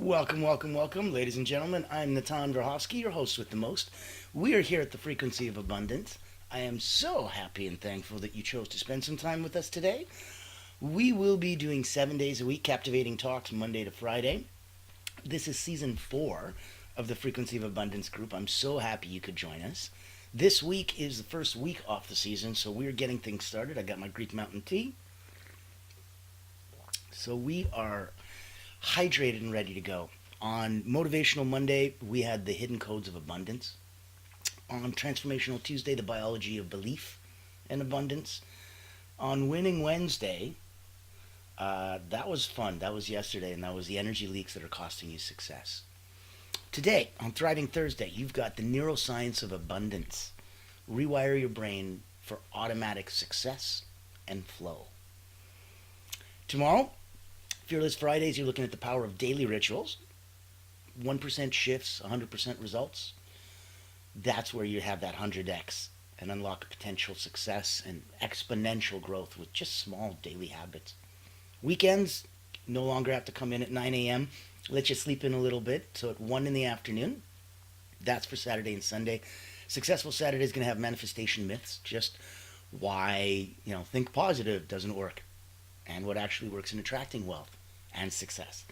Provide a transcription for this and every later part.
Welcome, welcome, welcome, ladies and gentlemen. I'm Natan Verhovsky, your host with the most. We are here at the Frequency of Abundance. I am so happy and thankful that you chose to spend some time with us today. We will be doing 7 days a week, captivating talks Monday to Friday. This is season 4 of the Frequency of Abundance group. I'm so happy you could join us. This week is the first week off the season, so we're getting things started. I got my Greek mountain tea. So we are hydrated and ready to go. On Motivational Monday, we had the hidden codes of abundance. On Transformational Tuesday, the biology of belief and abundance. On Winning Wednesday, that was fun. That was yesterday, and that was the energy leaks that are costing you success. Today, on Thriving Thursday, you've got the Neuroscience of Abundance. Rewire your brain for automatic success and flow. Tomorrow, Fearless Fridays, you're looking at the power of daily rituals. 1% shifts, 100% results. That's where you have that 100x and unlock potential success and exponential growth with just small daily habits. Weekends no longer have to come in at 9 a.m. Let you sleep in a little bit. So at 1 in the afternoon, that's for Saturday and Sunday. Successful Saturday is going to have manifestation myths, just why, think positive doesn't work and what actually works in attracting wealth and success.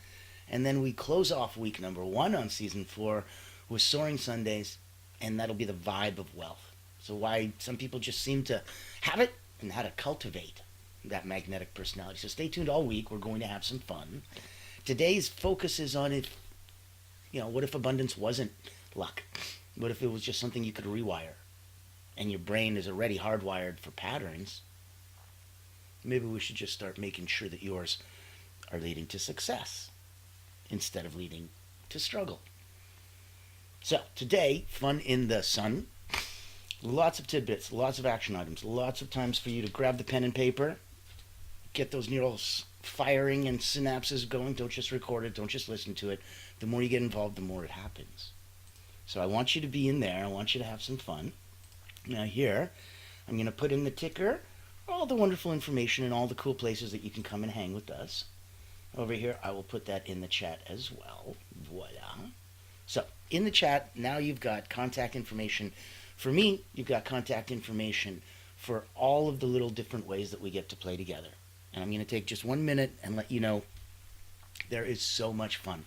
And then we close off week number 1 on season 4 with Soaring Sundays, and that'll be the vibe of wealth. So why some people just seem to have it and how to cultivate that magnetic personality. So stay tuned all week. We're going to have some fun. Today's focus is on it. What if abundance wasn't luck? What if it was just something you could rewire and your brain is already hardwired for patterns? Maybe we should just start making sure that yours are leading to success instead of leading to struggle. So today, fun in the sun. Lots of tidbits, lots of action items, lots of times for you to grab the pen and paper, get those neurals firing and synapses going. Don't just record it, don't just listen to it. The more you get involved, the more it happens. So I want you to be in there. I want you to have some fun. Now here, I'm going to put in the ticker, all the wonderful information and all the cool places that you can come and hang with us. Over here, I will put that in the chat as well. Voila. So, in the chat, now you've got contact information. For me, you've got contact information for all of the little different ways that we get to play together. And I'm going to take just 1 minute and let you know there is so much fun.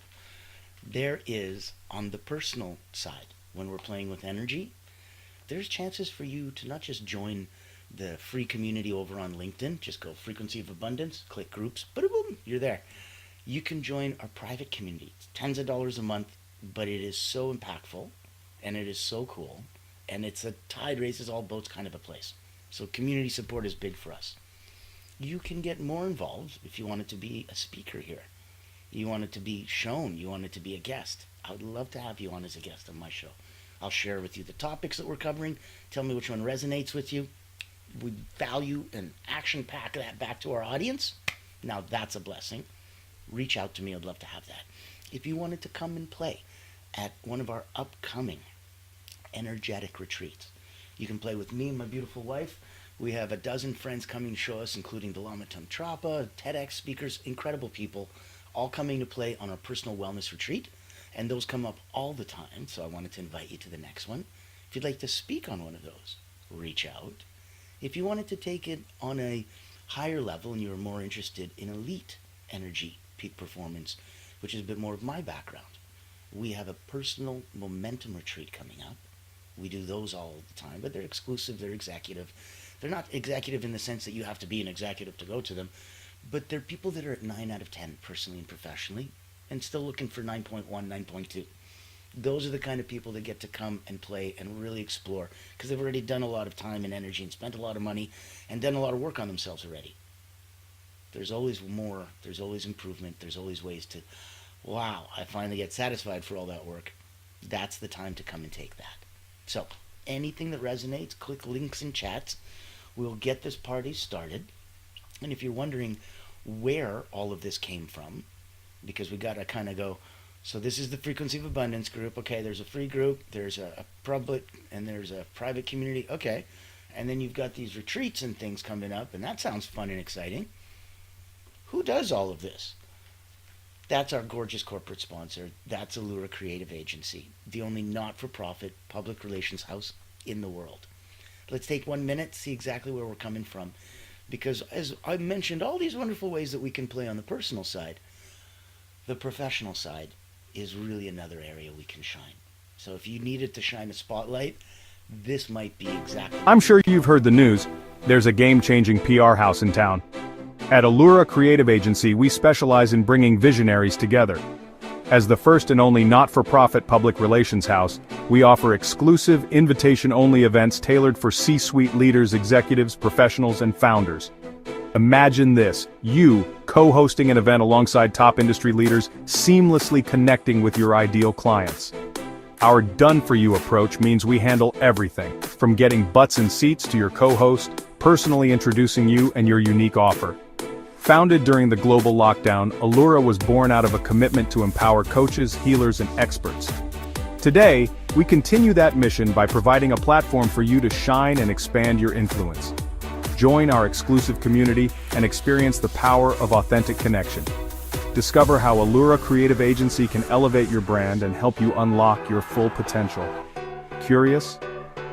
There is, on the personal side, when we're playing with energy, there's chances for you to not just join the free community over on LinkedIn. Just go Frequency of Abundance, click groups, boom, you're there. You can join our private community. It's tens of dollars a month, but it is so impactful and it is so cool. And it's a tide raises all boats kind of a place. So community support is big for us. You can get more involved if you wanted to be a speaker here. You want it to be shown. You want it to be a guest. I would love to have you on as a guest on my show. I'll share with you the topics that we're covering. Tell me which one resonates with you. We value and action pack that back to our audience. Now that's a blessing. Reach out to me. I'd love to have that. If you wanted to come and play at one of our upcoming energetic retreats, you can play with me and my beautiful wife. We have a dozen friends coming to show us, including Dalamatum Trapa, TEDx speakers, incredible people, all coming to play on our personal wellness retreat. And those come up all the time, so I wanted to invite you to the next one. If you'd like to speak on one of those, reach out. If you wanted to take it on a higher level and you're more interested in elite energy, peak performance, which is a bit more of my background, we have a personal momentum retreat coming up. We do those all the time, but they're exclusive, they're executive. They're not executive in the sense that you have to be an executive to go to them, but they're people that are at 9 out of 10 personally and professionally and still looking for 9.1, 9.2. Those are the kind of people that get to come and play and really explore because they've already done a lot of time and energy and spent a lot of money and done a lot of work on themselves already. There's always more. There's always improvement. There's always ways to, wow, I finally get satisfied for all that work. That's the time to come and take that. So anything that resonates, click links in chats. We'll get this party started. And if you're wondering where all of this came from, because we got to kind of go, so this is the Frequency of Abundance group. Okay, there's a free group, there's a public, and there's a private community. Okay, and then you've got these retreats and things coming up, and that sounds fun and exciting. Who does all of this? That's our gorgeous corporate sponsor. That's Allura Creative Agency, the only not-for-profit public relations house in the world. Let's take 1 minute, see exactly where we're coming from. Because as I mentioned, all these wonderful ways that we can play on the personal side, the professional side is really another area we can shine. So if you needed to shine a spotlight, this might be exactly. I'm sure you've heard the news. There's a game-changing PR house in town. At Allura Creative Agency, we specialize in bringing visionaries together. As the first and only not-for-profit public relations house, we offer exclusive, invitation-only events tailored for C-suite leaders, executives, professionals, and founders. Imagine this, you co-hosting an event alongside top industry leaders, seamlessly connecting with your ideal clients. Our done-for-you approach means we handle everything, from getting butts in seats to your co-host, personally introducing you and your unique offer. Founded during the global lockdown, Allura was born out of a commitment to empower coaches, healers, and experts. Today, we continue that mission by providing a platform for you to shine and expand your influence. Join our exclusive community and experience the power of authentic connection. Discover how Allura Creative Agency can elevate your brand and help you unlock your full potential. Curious?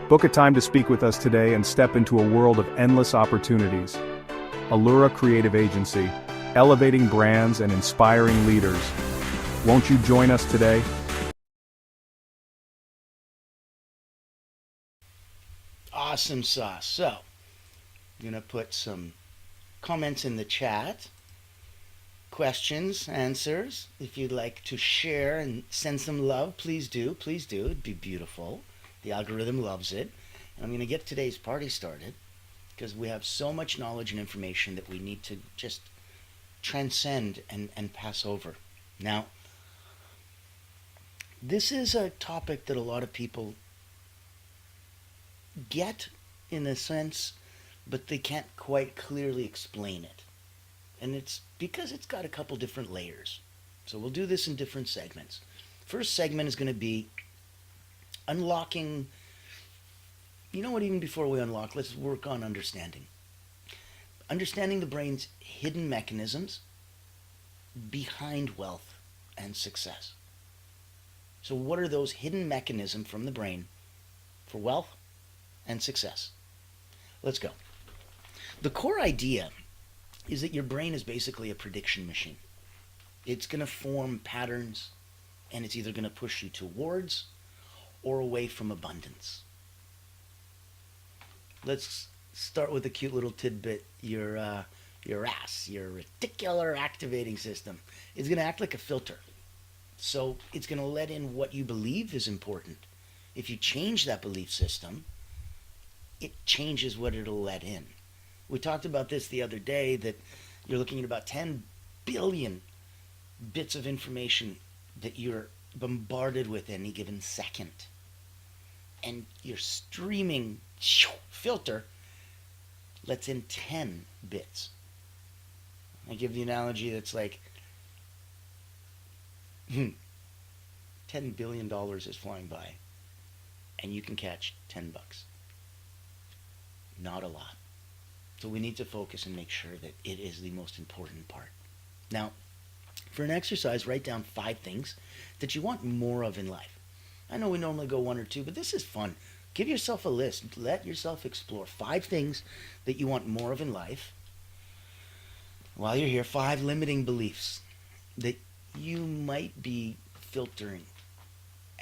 Book a time to speak with us today and step into a world of endless opportunities. Allura Creative Agency, elevating brands and inspiring leaders. Won't you join us today? Awesome sauce. So, I'm going to put some comments in the chat. Questions, answers. If you'd like to share and send some love, please do. Please do. It'd be beautiful. The algorithm loves it. And I'm going to get today's party started, because we have so much knowledge and information that we need to just transcend and pass over. Now, this is a topic that a lot of people get in a sense, but they can't quite clearly explain it. And it's because it's got a couple different layers. So we'll do this in different segments. First segment is going to be unlocking. You know what, even before we unlock, let's work on understanding. Understanding the brain's hidden mechanisms behind wealth and success. So what are those hidden mechanisms from the brain for wealth and success? Let's go. The core idea is that your brain is basically a prediction machine. It's going to form patterns, and it's either going to push you towards or away from abundance. Let's start with a cute little tidbit. Your RAS, your reticular activating system, is going to act like a filter. So it's going to let in what you believe is important. If you change that belief system, it changes what it'll let in. We talked about this the other day, that you're looking at about 10 billion bits of information that you're bombarded with any given second. And your streaming filter lets in 10 bits. I give the analogy that's like $10 billion is flying by, and you can catch $10. Not a lot. So we need to focus and make sure that it is the most important part. Now, for an exercise, write down 5 things that you want more of in life. I know we normally go 1 or 2, but this is fun. Give yourself a list. Let yourself explore 5 things that you want more of in life. While you're here, 5 limiting beliefs that you might be filtering,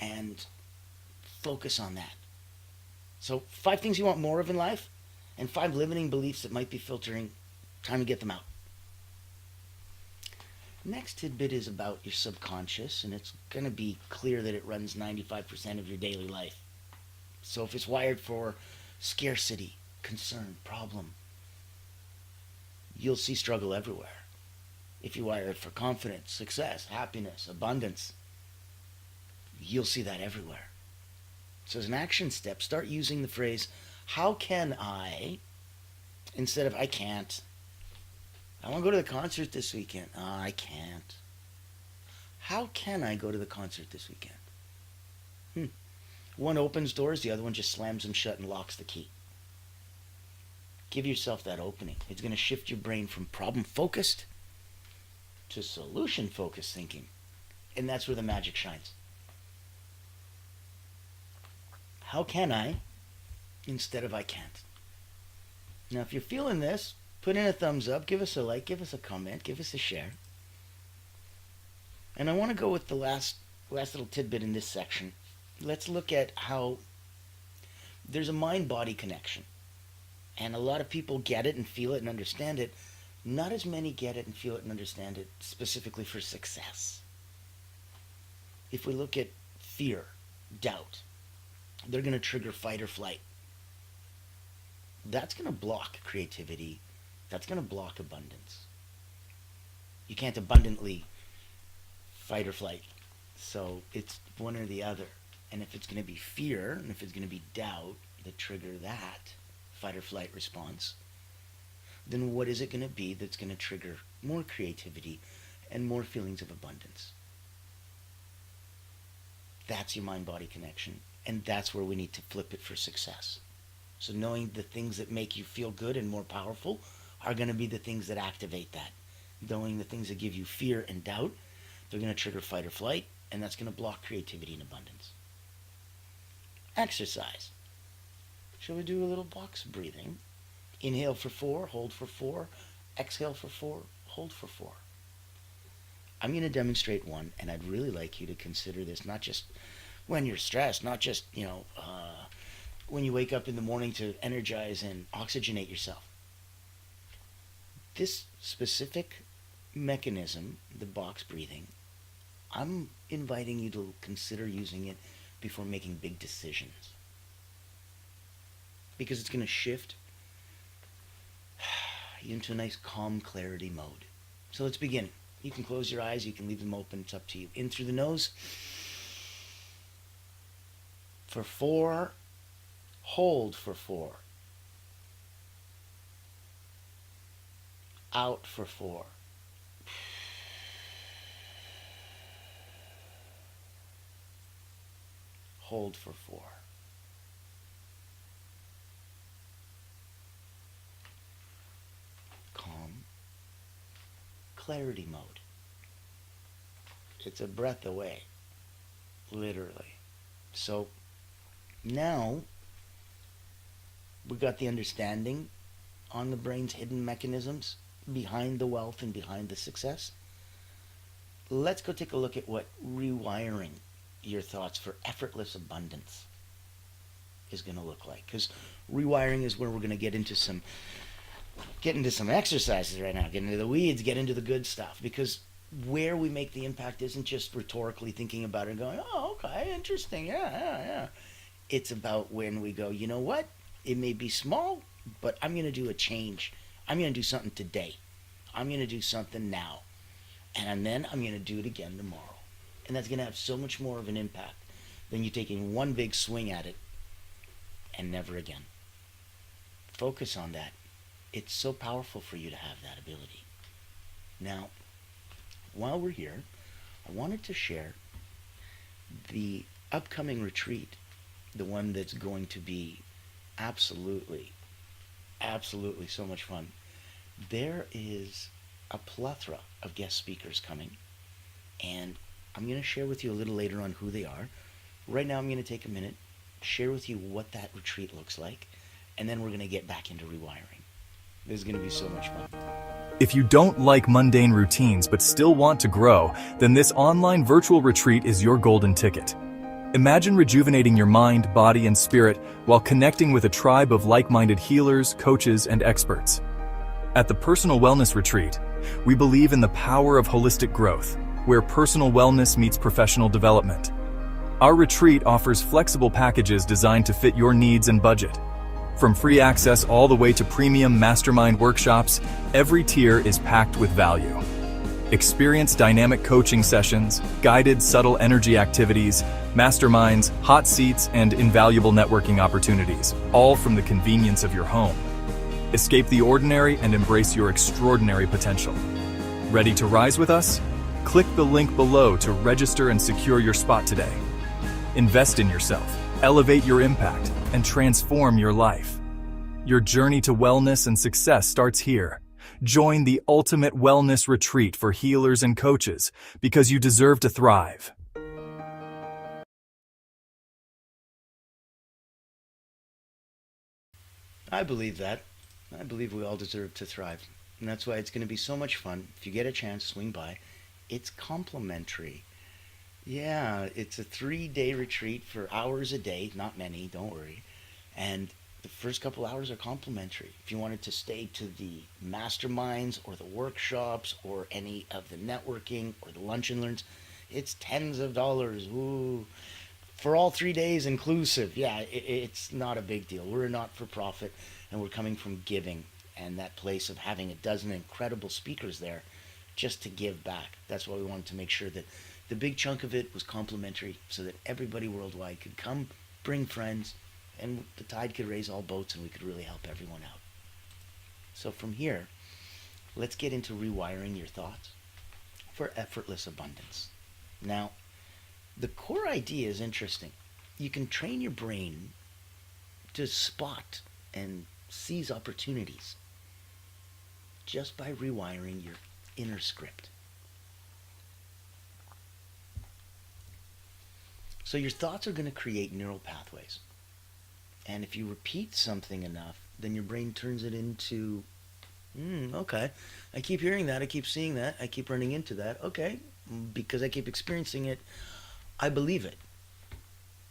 and focus on that. So 5 things you want more of in life, and 5 limiting beliefs that might be filtering. Time to get them out. Next tidbit is about your subconscious, and it's going to be clear that it runs 95% of your daily life. So if it's wired for scarcity, concern, problem, you'll see struggle everywhere. If you wire it for confidence, success, happiness, abundance, you'll see that everywhere. So as an action step, start using the phrase, how can I, instead of I can't. I want to go to the concert this weekend. Oh, I can't. How can I go to the concert this weekend? One opens doors, the other one just slams them shut and locks the key. Give yourself that opening. It's going to shift your brain from problem-focused to solution-focused thinking. And that's where the magic shines. How can I instead of I can't? Now, if you're feeling this, put in a thumbs up, give us a like, give us a comment, give us a share. And I want to go with the last little tidbit in this section. Let's look at how there's a mind-body connection. And a lot of people get it and feel it and understand it. Not as many get it and feel it and understand it specifically for success. If we look at fear, doubt, they're going to trigger fight or flight. That's going to block creativity. That's going to block abundance. You can't abundantly fight or flight. So it's one or the other. And if it's going to be fear, and if it's going to be doubt that trigger that fight or flight response, then what is it going to be that's going to trigger more creativity and more feelings of abundance? That's your mind-body connection. And that's where we need to flip it for success. So knowing the things that make you feel good and more powerful are going to be the things that activate that. Knowing the things that give you fear and doubt, they're going to trigger fight or flight, and that's going to block creativity and abundance. Exercise. Shall we do a little box breathing? Inhale for 4, hold for 4, exhale for 4, hold for 4. I'm going to demonstrate one, and I'd really like you to consider this not just when you're stressed, not just, when you wake up in the morning to energize and oxygenate yourself. This specific mechanism, the box breathing, I'm inviting you to consider using it before making big decisions. Because it's going to shift you into a nice calm clarity mode. So let's begin. You can close your eyes, you can leave them open, it's up to you. In through the nose. For 4, hold for 4. Out for 4. Hold for 4. Calm. Clarity mode. It's a breath away. Literally. So now we got the understanding on the brain's hidden mechanisms behind the wealth and behind the success. Let's go take a look at what rewiring your thoughts for effortless abundance is going to look like. Because rewiring is where we're going to get into some exercises right now, get into the weeds, get into the good stuff. Because where we make the impact isn't just rhetorically thinking about it and going, oh, okay, interesting, yeah. It's about when we go, you know what? It may be small, but I'm going to do a change. I'm going to do something today. I'm going to do something now. And then I'm going to do it again tomorrow. And that's going to have so much more of an impact than you taking one big swing at it and never again. Focus on that. It's so powerful for you to have that ability. Now, while we're here, I wanted to share the upcoming retreat, the one that's going to be absolutely so much fun. There is a plethora of guest speakers coming, and I'm going to share with you a little later on who they are. Right now I'm going to take a minute, share with you what that retreat looks like, and then we're going to get back into rewiring. This is going to be so much fun. If you don't like mundane routines but still want to grow, then this online virtual retreat is your golden ticket. Imagine rejuvenating your mind, body, and spirit while connecting with a tribe of like-minded healers, coaches, and experts. At the Personal Wellness Retreat, we believe in the power of holistic growth, where personal wellness meets professional development. Our retreat offers flexible packages designed to fit your needs and budget. From free access all the way to premium mastermind workshops, every tier is packed with value. Experience dynamic coaching sessions, guided subtle energy activities, masterminds, hot seats, and invaluable networking opportunities, all from the convenience of your home. Escape the ordinary and embrace your extraordinary potential. Ready to rise with us? Click the link below to register and secure your spot today. Invest in yourself, elevate your impact, and transform your life. Your journey to wellness and success starts here. Join the ultimate wellness retreat for healers and coaches, because you deserve to thrive. I believe that. I believe we all deserve to thrive. And that's why it's going to be so much fun. If you get a chance, swing by. It's complimentary. Yeah, it's a 3-day retreat for hours a day. Not many, don't worry. And the first couple hours are complimentary. If you wanted to stay to the masterminds or the workshops or any of the networking or the lunch and learns, it's tens of dollars. Ooh. For all 3 days inclusive. Yeah, it's not a big deal. We're a not-for-profit, and we're coming from giving and that place of having a dozen incredible speakers there just to give back. That's why we wanted to make sure that the big chunk of it was complimentary so that everybody worldwide could come, bring friends, and the tide could raise all boats and we could really help everyone out. So from here, let's get into rewiring your thoughts for effortless abundance. Now, the core idea is interesting. You can train your brain to spot and seize opportunities just by rewiring your inner script. So your thoughts are going to create neural pathways. And if you repeat something enough, then your brain turns it into, okay, I keep hearing that, I keep seeing that, I keep running into that. Okay, because I keep experiencing it, I believe it.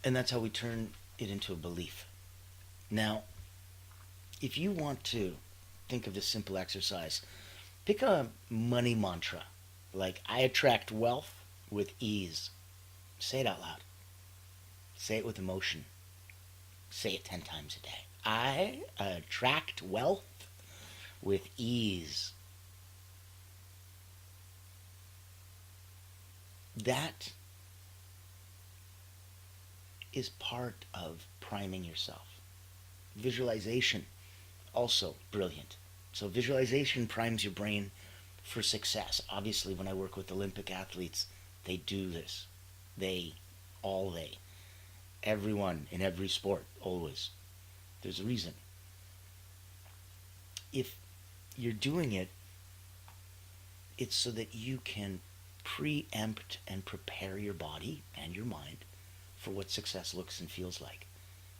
And that's how we turn it into a belief. Now, if you want to think of this simple exercise, pick a money mantra, like I attract wealth with ease. Say it out loud. Say it with emotion. Say it 10 times a day. I attract wealth with ease. That is part of priming yourself. Visualization, also brilliant. So visualization primes your brain for success. Obviously, when I work with Olympic athletes, they do this. Everyone in every sport, always. There's a reason. If you're doing it, it's so that you can preempt and prepare your body and your mind for what success looks and feels like.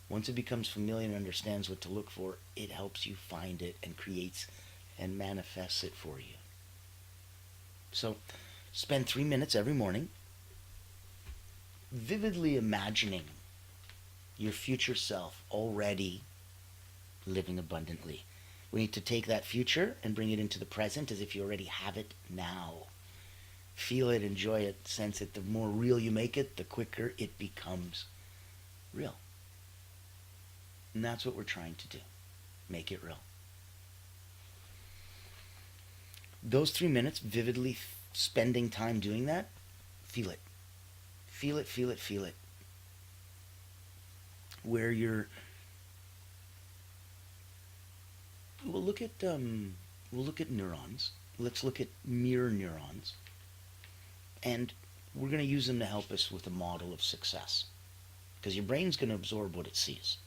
Once it becomes familiar and understands what to look for, it helps you find it and creates and manifests it for you. So, spend 3 minutes every morning vividly imagining your future self already living abundantly. We need to take that future and bring it into the present as if you already have it now. Feel it, enjoy it, sense it. The more real you make it, the quicker it becomes real. And that's what we're trying to do. Make it real. Those 3 minutes, vividly spending time doing that, feel it. Feel it, feel it, feel it. Where you're... We'll look at neurons. Let's look at mirror neurons. And we're going to use them to help us with a model of success. Because your brain's going to absorb what it sees.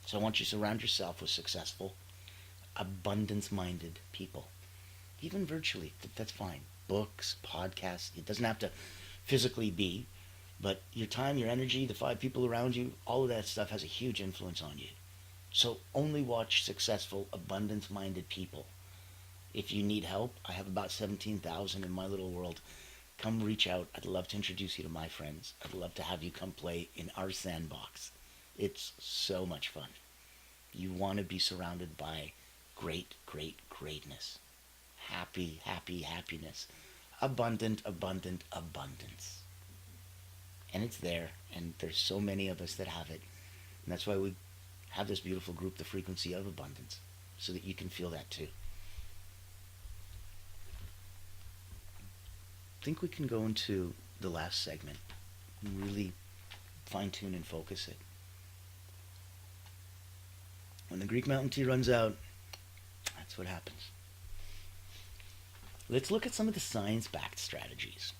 So I want you to surround yourself with successful, abundance-minded people. Even virtually, that's fine. Books, podcasts, it doesn't have to physically be, but your time, your energy, the 5 people around you, all of that stuff has a huge influence on you. So only watch successful, abundance-minded people. If you need help, I have about 17,000 in my little world. Come reach out. I'd love to introduce you to my friends. I'd love to have you come play in our sandbox. It's so much fun. You want to be surrounded by great, great, greatness. Happy, happy, happiness. Abundant, abundant, abundance. And it's there, and there's so many of us that have it. And that's why we have this beautiful group, the frequency of abundance, so that you can feel that too. I think we can go into the last segment and really fine-tune and focus it. When the Greek mountain tea runs out, that's what happens. Let's look at some of the science-backed strategies.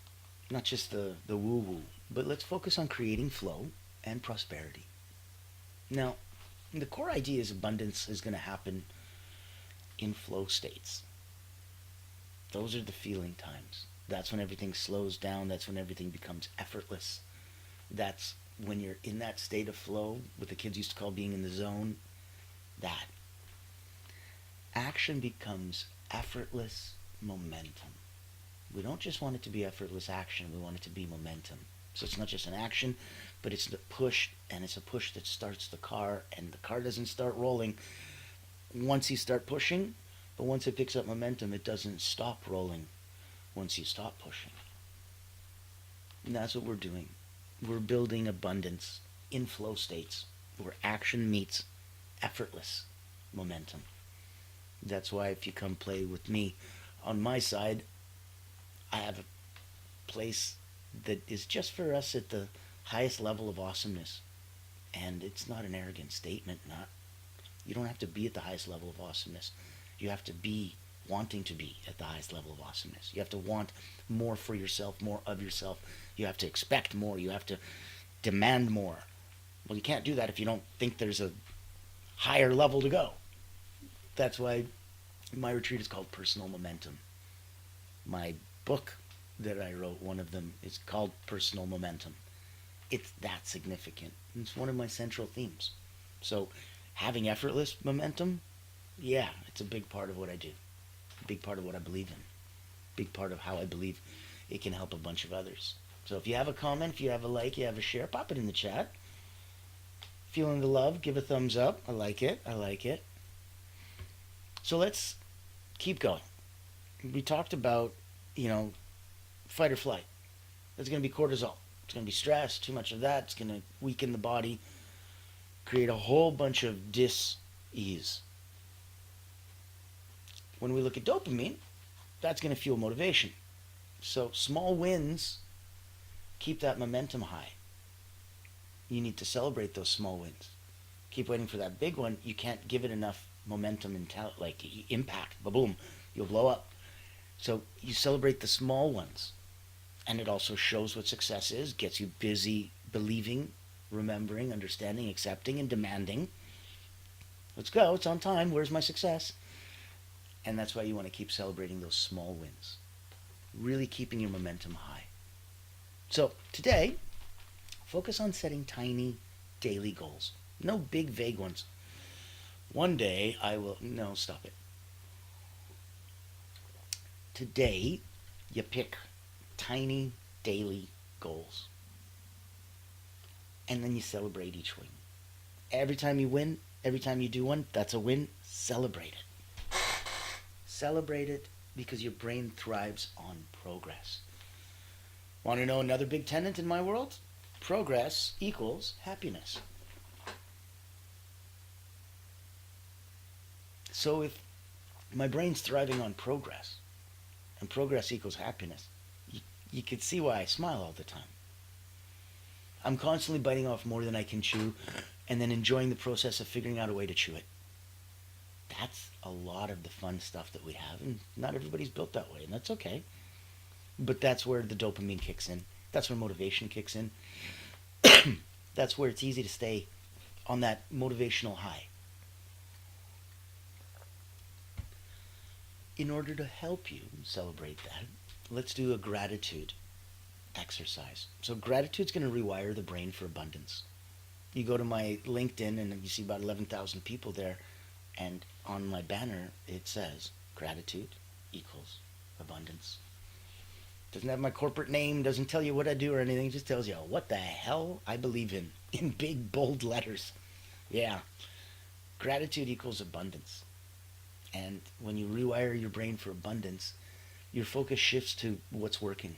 Not just the woo-woo, but let's focus on creating flow and prosperity. Now, the core idea is abundance is going to happen in flow states. Those are the feeling times. That's when everything slows down. That's when everything becomes effortless. That's when you're in that state of flow, what the kids used to call being in the zone. That. Action becomes effortless momentum. We don't just want it to be effortless action, we want it to be momentum. So it's not just an action, but it's the push, and it's a push that starts the car, and the car doesn't start rolling once you start pushing, but once it picks up momentum, it doesn't stop rolling once you stop pushing. And that's what we're doing. We're building abundance in flow states where action meets effortless momentum. That's why if you come play with me on my side, I have a place that is just for us at the highest level of awesomeness. And it's not an arrogant statement. You don't have to be at the highest level of awesomeness. You have to be wanting to be at the highest level of awesomeness. You have to want more for yourself, more of yourself. You have to expect more. You have to demand more. Well, you can't do that if you don't think there's a higher level to go. That's why my retreat is called Personal Momentum. My book that I wrote, one of them, is called Personal Momentum. It's that significant. It's one of my central themes. So having effortless momentum, yeah, it's a big part of what I do. A big part of what I believe in. A big part of how I believe it can help a bunch of others. So if you have a comment, if you have a like, you have a share, pop it in the chat. Feeling the love, give a thumbs up. I like it. I like it. So let's keep going. We talked about, fight or flight. That's going to be cortisol. It's going to be stress. Too much of that. It's going to weaken the body, create a whole bunch of dis-ease. When we look at dopamine, that's going to fuel motivation. So small wins keep that momentum high. You need to celebrate those small wins. Keep waiting for that big one. You can't give it enough momentum and impact. Boom, you'll blow up. So you celebrate the small ones. And it also shows what success is, gets you busy believing, remembering, understanding, accepting, and demanding. Let's go, it's on time, where's my success? And that's why you want to keep celebrating those small wins. Really keeping your momentum high. So today, focus on setting tiny daily goals. No big vague ones. One day I will... No, stop it. Today, you pick tiny daily goals. And then you celebrate each win. Every time you win, every time you do one, that's a win. Celebrate it. Celebrate it because your brain thrives on progress. Want to know another big tenet in my world? Progress equals happiness. So if my brain's thriving on progress, and progress equals happiness, you could see why I smile all the time. I'm constantly biting off more than I can chew, and then enjoying the process of figuring out a way to chew it. That's a lot of the fun stuff that we have, and not everybody's built that way, and that's okay. But that's where the dopamine kicks in. That's where motivation kicks in. That's where it's easy to stay on that motivational high. In order to help you celebrate that, let's do a gratitude exercise. So gratitude's going to rewire the brain for abundance. You go to my LinkedIn and you see about 11,000 people there, and on my banner it says gratitude equals abundance. Doesn't have my corporate name, doesn't tell you what I do or anything, it just tells you what the hell I believe in big bold letters. Yeah. Gratitude equals abundance. And when you rewire your brain for abundance, your focus shifts to what's working.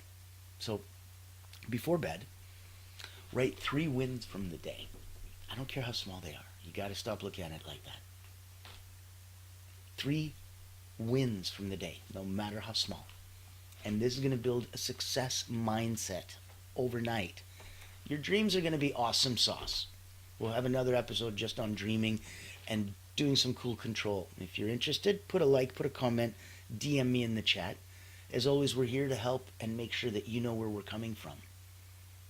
So before bed, write 3 wins from the day. I don't care how small they are. You got to stop looking at it like that. 3 wins from the day, no matter how small. And this is going to build a success mindset overnight. Your dreams are going to be awesome sauce. We'll have another episode just on dreaming and doing some cool control. If you're interested, put a like, put a comment, DM me in the chat. As always, we're here to help and make sure that you know where we're coming from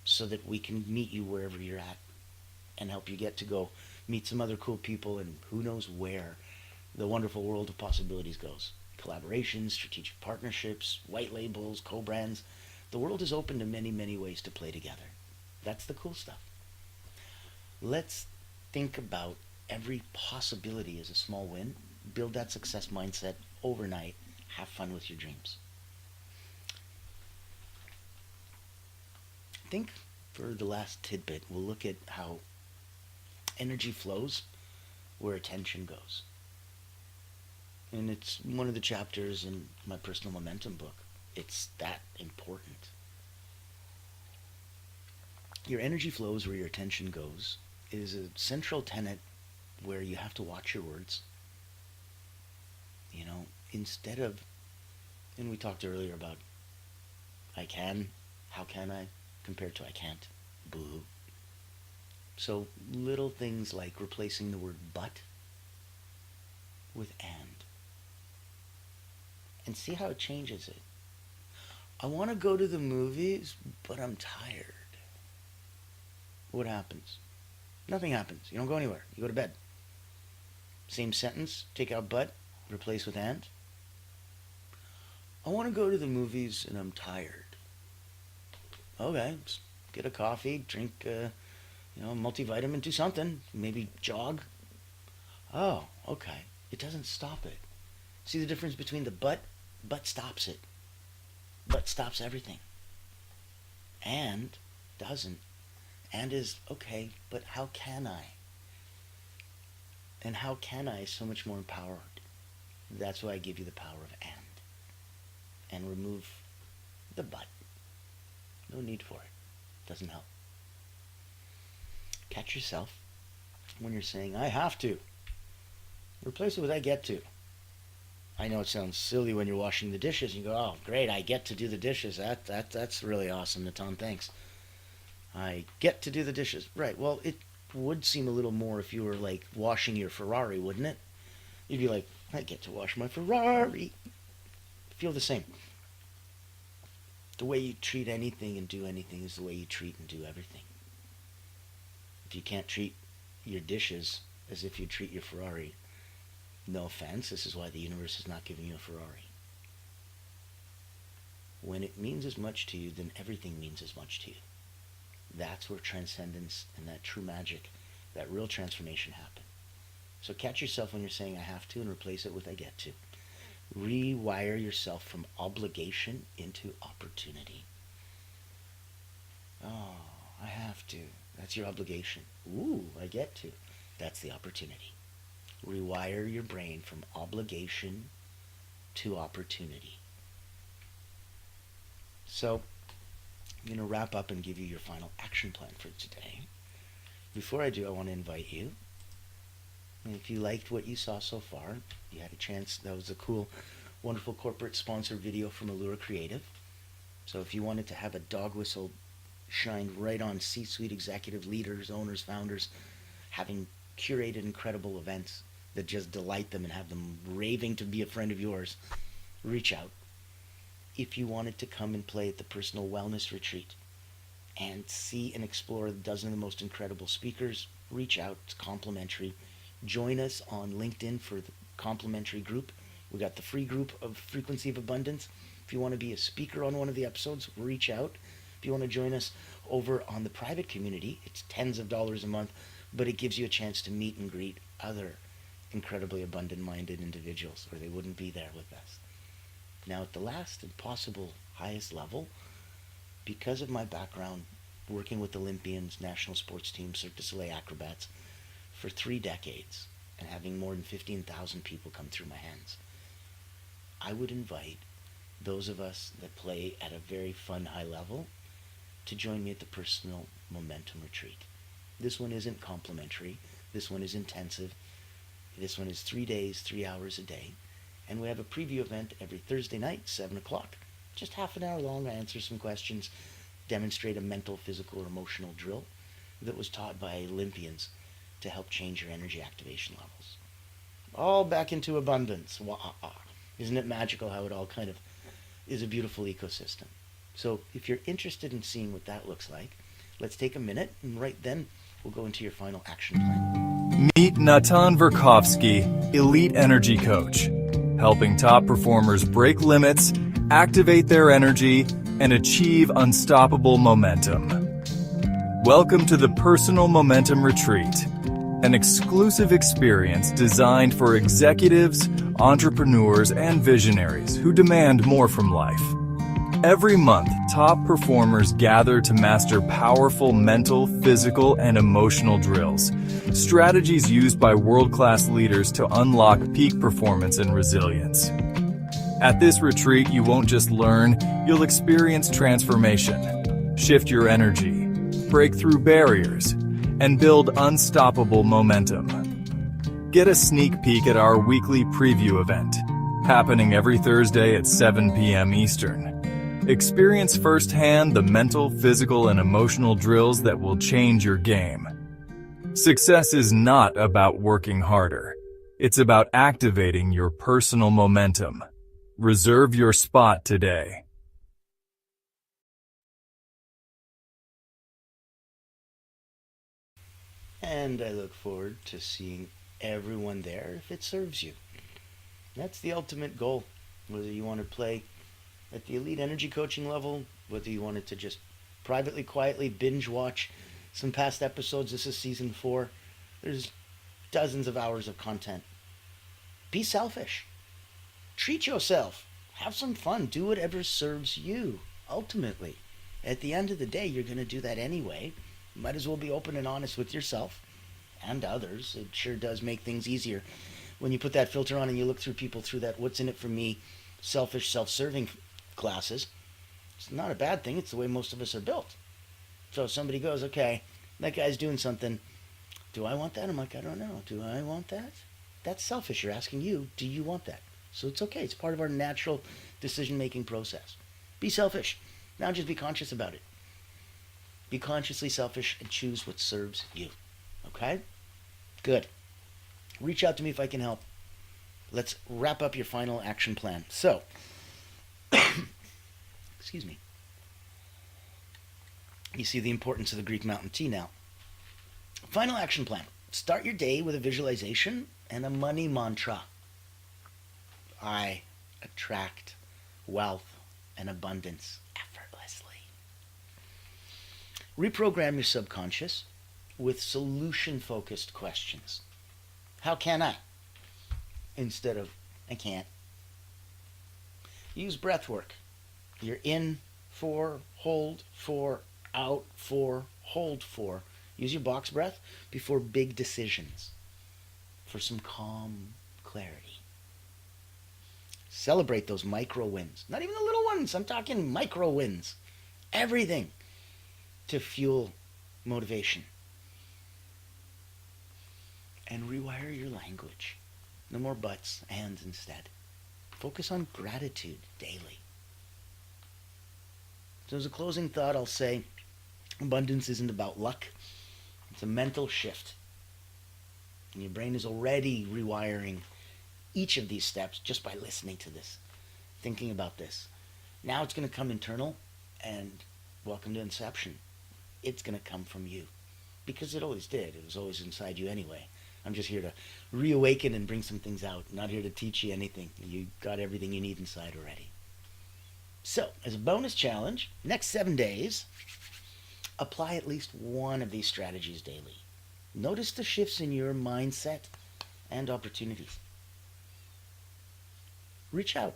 so that we can meet you wherever you're at and help you get to go meet some other cool people and who knows where the wonderful world of possibilities goes. collaborations, strategic partnerships, white labels, co-brands. The world is open to many, many ways to play together. That's the cool stuff. Let's think about every possibility as a small win. Build that success mindset overnight. Have fun with your dreams. I think for the last tidbit, we'll look at how energy flows where attention goes. And it's one of the chapters in my personal momentum book. It's that important. Your energy flows where your attention goes is a central tenet where you have to watch your words. You know, instead of, and we talked earlier about I can, how can I, compared to I can't. Boo. So little things like replacing the word but with and see how it changes it. I want to go to the movies, but I'm tired. What happens? Nothing happens. You don't go anywhere. You go to bed. Same sentence, take out but, replace with and. I want to go to the movies and I'm tired. Okay, just get a coffee, drink multivitamin, do something, maybe jog. Oh, okay. It doesn't stop it. See the difference between the but? But stops it. But stops everything. And doesn't. And is, okay, but how can I? And how can I is so much more empowered. That's why I give you the power of and remove the but. No need for it. Doesn't help. Catch yourself when you're saying, I have to. Replace it with I get to. I know it sounds silly when you're washing the dishes. You go, oh, great, I get to do the dishes. That's really awesome, Natan, thanks. I get to do the dishes. Right, well, it would seem a little more if you were, like, washing your Ferrari, wouldn't it? You'd be like, I get to wash my Ferrari. Feel the same. The way you treat anything and do anything is the way you treat and do everything. If you can't treat your dishes as if you treat your Ferrari, no offense, this is why the universe is not giving you a Ferrari. When it means as much to you, then everything means as much to you. That's where transcendence and that true magic, that real transformation happen. So catch yourself when you're saying I have to and replace it with I get to. Rewire yourself from obligation into opportunity. Oh, I have to. That's your obligation. Ooh, I get to. That's the opportunity. Rewire your brain from obligation to opportunity. So, I'm going to wrap up and give you your final action plan for today. Before I do, I want to invite you. And if you liked what you saw so far, you had a chance, that was a cool, wonderful corporate sponsored video from Allura Creative. So if you wanted to have a dog whistle shined right on C-suite executive leaders, owners, founders, having curated incredible events that just delight them and have them raving to be a friend of yours, reach out. If you wanted to come and play at the Personal Wellness Retreat and see and explore a dozen of the most incredible speakers, reach out. It's complimentary. Join us on LinkedIn for the complimentary group. We got the free group of Frequency of Abundance. If you want to be a speaker on one of the episodes, reach out. If you want to join us over on the private community, it's tens of dollars a month, but it gives you a chance to meet and greet other incredibly abundant-minded individuals, or they wouldn't be there with us. Now, at the last and possible highest level, because of my background working with Olympians, national sports teams, Cirque du Soleil acrobats for 3 decades, and having more than 15,000 people come through my hands, I would invite those of us that play at a very fun high level to join me at the Personal Momentum Retreat. This one isn't complimentary. This one is intensive. This one is 3 days, 3 hours a day. And we have a preview event every Thursday night, 7 o'clock. Just half an hour long. I answer some questions, demonstrate a mental, physical, or emotional drill that was taught by Olympians to help change your energy activation levels. All back into abundance. Isn't it magical how it all kind of is a beautiful ecosystem? So if you're interested in seeing what that looks like, let's take a minute, and right then we'll go into your final action plan. Meet Natan Verkovsky, Elite Energy Coach. helping top performers break limits, activate their energy, and achieve unstoppable momentum. Welcome to the Personal Momentum Retreat, an exclusive experience designed for executives, entrepreneurs, and visionaries who demand more from life. Every month, top performers gather to master powerful mental, physical, and emotional drills, strategies used by world-class leaders to unlock peak performance and resilience. At this retreat, you won't just learn, you'll experience transformation, shift your energy, break through barriers, and build unstoppable momentum. Get a sneak peek at our weekly preview event, happening every Thursday at 7 p.m. Eastern. Experience firsthand the mental, physical, and emotional drills that will change your game. Success is not about working harder. It's about activating your personal momentum. Reserve your spot today. And I look forward to seeing everyone there if it serves you. That's the ultimate goal. Whether you want to play at the elite energy coaching level, whether you wanted to just privately, quietly binge watch some past episodes. This is season 4. There's dozens of hours of content. Be selfish. Treat yourself. Have some fun. Do whatever serves you. Ultimately, at the end of the day, you're going to do that anyway. You might as well be open and honest with yourself and others. It sure does make things easier when you put that filter on and you look through people through that what's in it for me, selfish, self-serving glasses. It's not a bad thing. It's the way most of us are built. So if somebody goes, okay, that guy's doing something. Do I want that? I'm like, I don't know. Do I want that? That's selfish. You're asking you, do you want that? So it's okay. It's part of our natural decision-making process. Be selfish. Now just be conscious about it. Be consciously selfish and choose what serves you. Okay? Good. Reach out to me if I can help. Let's wrap up your final action plan. So, excuse me. You see the importance of the Greek mountain tea now. Final action plan. Start your day with a visualization and a money mantra. I attract wealth and abundance effortlessly. Reprogram your subconscious with solution-focused questions. How can I? Instead of, I can't. Use breath work. You're in for, hold for, out for, hold for. Use your box breath before big decisions for some calm clarity. Celebrate those micro wins. Not even the little ones. I'm talking micro wins. Everything to fuel motivation. And rewire your language. No more buts, ands instead. Focus on gratitude daily. So as a closing thought, I'll say abundance isn't about luck. It's a mental shift. And your brain is already rewiring each of these steps just by listening to this, thinking about this. Now it's going to come internal, and welcome to Inception. It's going to come from you. Because it always did. It was always inside you anyway. I'm just here to reawaken and bring some things out. Not here to teach you anything. You got everything you need inside already. So, as a bonus challenge, next 7 days, apply at least one of these strategies daily. Notice the shifts in your mindset and opportunities. Reach out.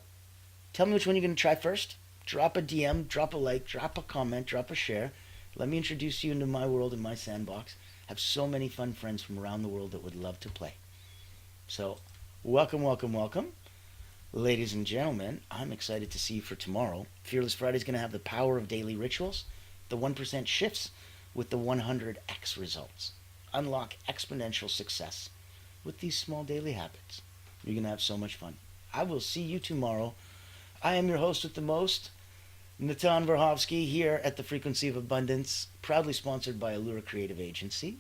Tell me which one you're going to try first. Drop a DM, drop a like, drop a comment, drop a share. Let me introduce you into my world and my sandbox. I have so many fun friends from around the world that would love to play. So, welcome, welcome, welcome. Ladies and gentlemen, I'm excited to see you for tomorrow. Fearless Friday is going to have the power of daily rituals, the 1% shifts with the 100x results. Unlock exponential success with these small daily habits. You're going to have so much fun. I will see you tomorrow. I am your host with the most, Natan Verhovsky, here at the Frequency of Abundance, proudly sponsored by Allura Creative Agency.